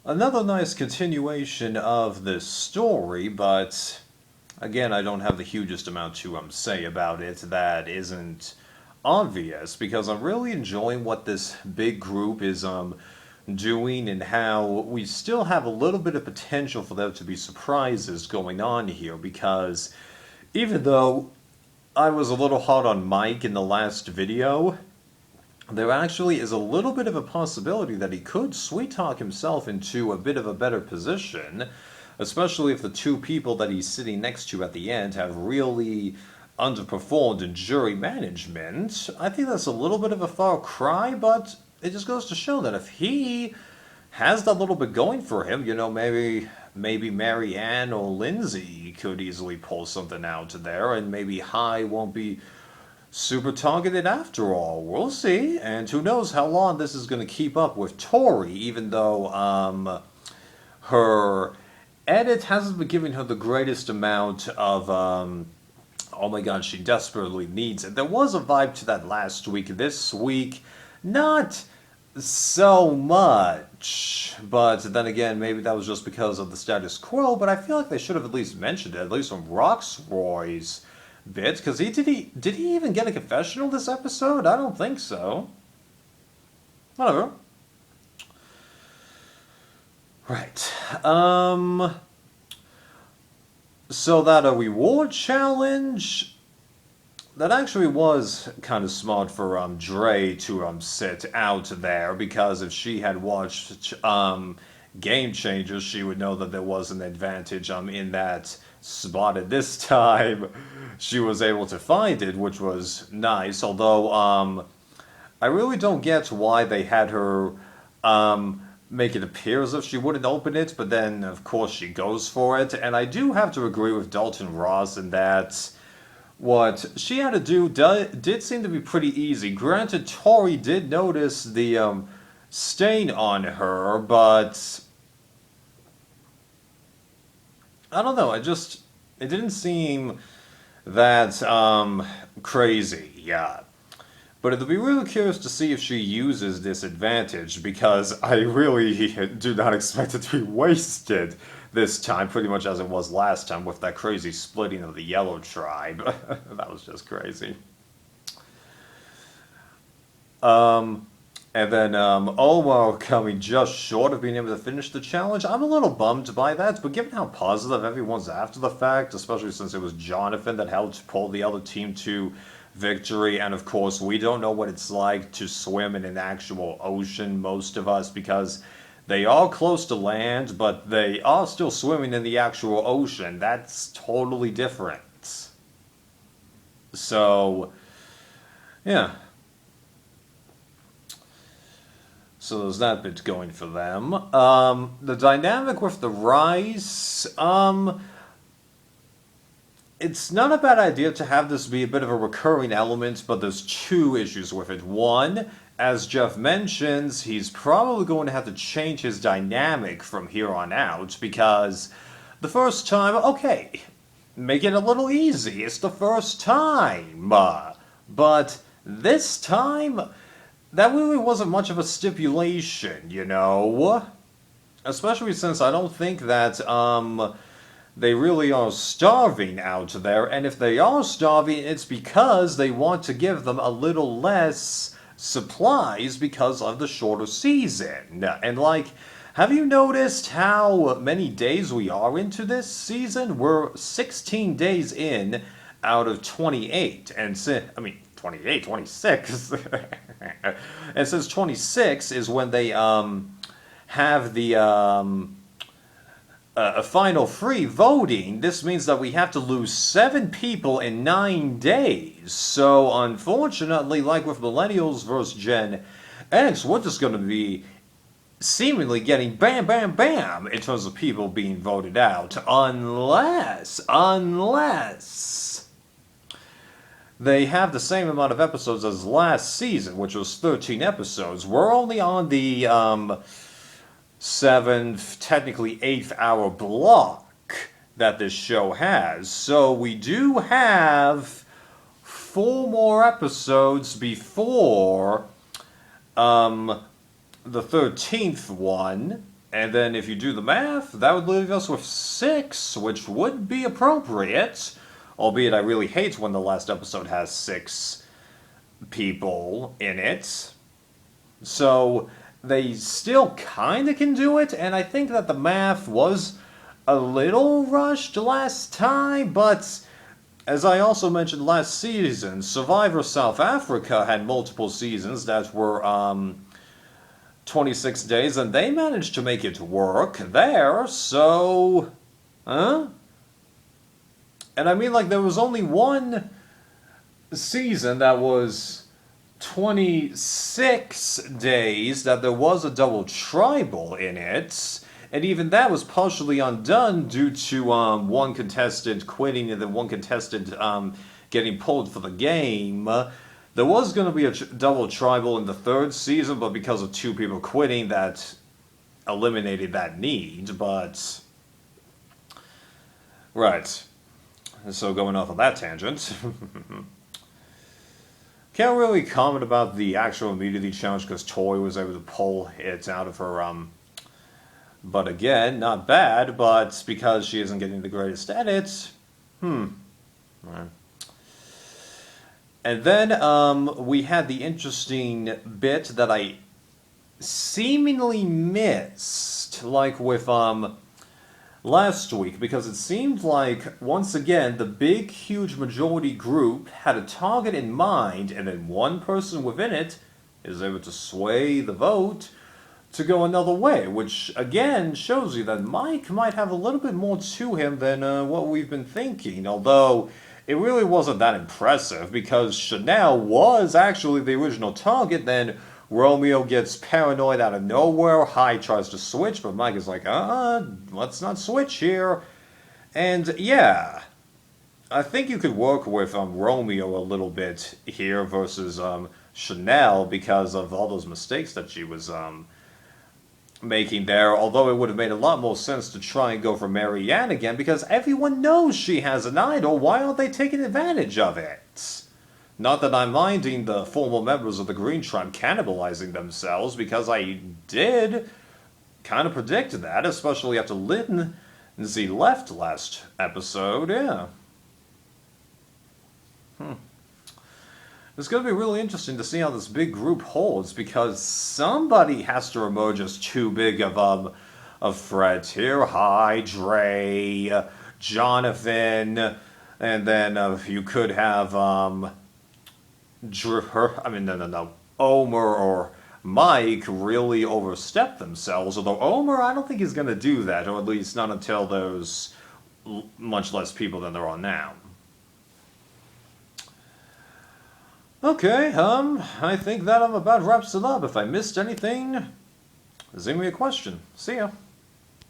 Another nice continuation of this story, but again, I don't have the hugest amount to say about it that isn't obvious because I'm really enjoying what this big group is doing and how we still have a little bit of potential for there to be surprises going on here because even though I was a little hard on Mike in the last video, there actually is a little bit of a possibility that he could sweet talk himself into a bit of a better position, especially if the two people that he's sitting next to at the end have really underperformed in jury management. I think that's a little bit of a far cry, but it just goes to show that if he has that little bit going for him, maybe Mary Ann or Lindsay could easily pull something out there, and maybe High won't be super targeted after all. We'll see. And who knows how long this is going to keep up with Tori, even though her edit hasn't been giving her the greatest amount of oh my god, she desperately needs it. There was a vibe to that last week. This week, not so much. But then again, maybe that was just because of the status quo, but I feel like they should have at least mentioned it, at least from Roxroy's bit, because did he even get a confessional this episode? I don't think so. Whatever. Right. So that a reward challenge that actually was kind of smart for Dre to sit out there, because if she had watched Game Changers, she would know that there was an advantage in that spot. At this time, she was able to find it, which was nice. Although I really don't get why they had her make it appear as if she wouldn't open it, but then of course she goes for it. And I do have to agree with Dalton Ross in that what she had to do did seem to be pretty easy. Granted, Tori did notice the stain on her, but I don't know. It didn't seem that crazy. Yeah. But it'll be really curious to see if she uses this advantage, because I really do not expect it to be wasted this time, pretty much as it was last time with that crazy splitting of the Yellow Tribe. That was just crazy. And then Omar coming just short of being able to finish the challenge. I'm a little bummed by that, but given how positive everyone's after the fact, especially since it was Jonathan that helped pull the other team to victory, and of course we don't know what it's like to swim in an actual ocean, most of us, because they are close to land, but they are still swimming in the actual ocean. That's totally different. So, yeah. So there's that bit going for them. The dynamic with the Rise, it's not a bad idea to have this be a bit of a recurring element, but there's two issues with it. One, as Jeff mentions, he's probably going to have to change his dynamic from here on out, because the first time, okay, make it a little easy. It's the first time. But this time, that really wasn't much of a stipulation, you know? Especially since I don't think that, they really are starving out there, and if they are starving, it's because they want to give them a little less supplies because of the shorter season. And like, have you noticed how many days we are into this season? We're 16 days in out of 28, and 28, 26. And since 26 is when they have the a final free voting, this means that we have to lose 7 people in 9 days. So unfortunately, like with Millennials versus Gen X, we're just going to be seemingly getting bam, bam, bam in terms of people being voted out, unless they have the same amount of episodes as last season, which was 13 episodes. We're only on the 7th, technically 8th hour block that this show has. So we do have 4 more episodes before the 13th one. And then if you do the math, that would leave us with 6, which would be appropriate. Albeit I really hate when the last episode has 6 people in it. So they still kind of can do it, and I think that the math was a little rushed last time, but as I also mentioned last season, Survivor South Africa had multiple seasons that were 26 days, and they managed to make it work there, so... Huh? And I mean, like, there was only one season that was 26 days that there was a double tribal in it, and even that was partially undone due to one contestant quitting and then one contestant getting pulled for the game. There was going to be a double tribal in the 3rd season, but because of 2 people quitting, that eliminated that need, but... Right. So going off on that tangent... Can't really comment about the actual immunity challenge because Toy was able to pull it out of her, but again, not bad, but because she isn't getting the greatest at it, right. And then, we had the interesting bit that I seemingly missed, like with, last week, because it seemed like, once again, the big, huge majority group had a target in mind, and then one person within it is able to sway the vote to go another way, which, again, shows you that Mike might have a little bit more to him than what we've been thinking, although it really wasn't that impressive, because Chanel was actually the original target, then Romeo gets paranoid out of nowhere. Hai tries to switch, but Mike is like, let's not switch here. And yeah, I think you could work with Romeo a little bit here versus Chanel because of all those mistakes that she was making there. Although it would have made a lot more sense to try and go for Marianne again because everyone knows she has an idol. Why aren't they taking advantage of it? Not that I'm minding the former members of the Green Tribe cannibalizing themselves, because I did kind of predict that, especially after Lindsay left last episode, yeah. It's going to be really interesting to see how this big group holds, because somebody has to emerge as too big of a threat here. Hi, Dre, Jonathan, and then you could have... Omer or Mike really overstep themselves, although Omer, I don't think he's going to do that, or at least not until there's much less people than there are now. Okay, I think that about wraps it up. If I missed anything, send me a question. See ya.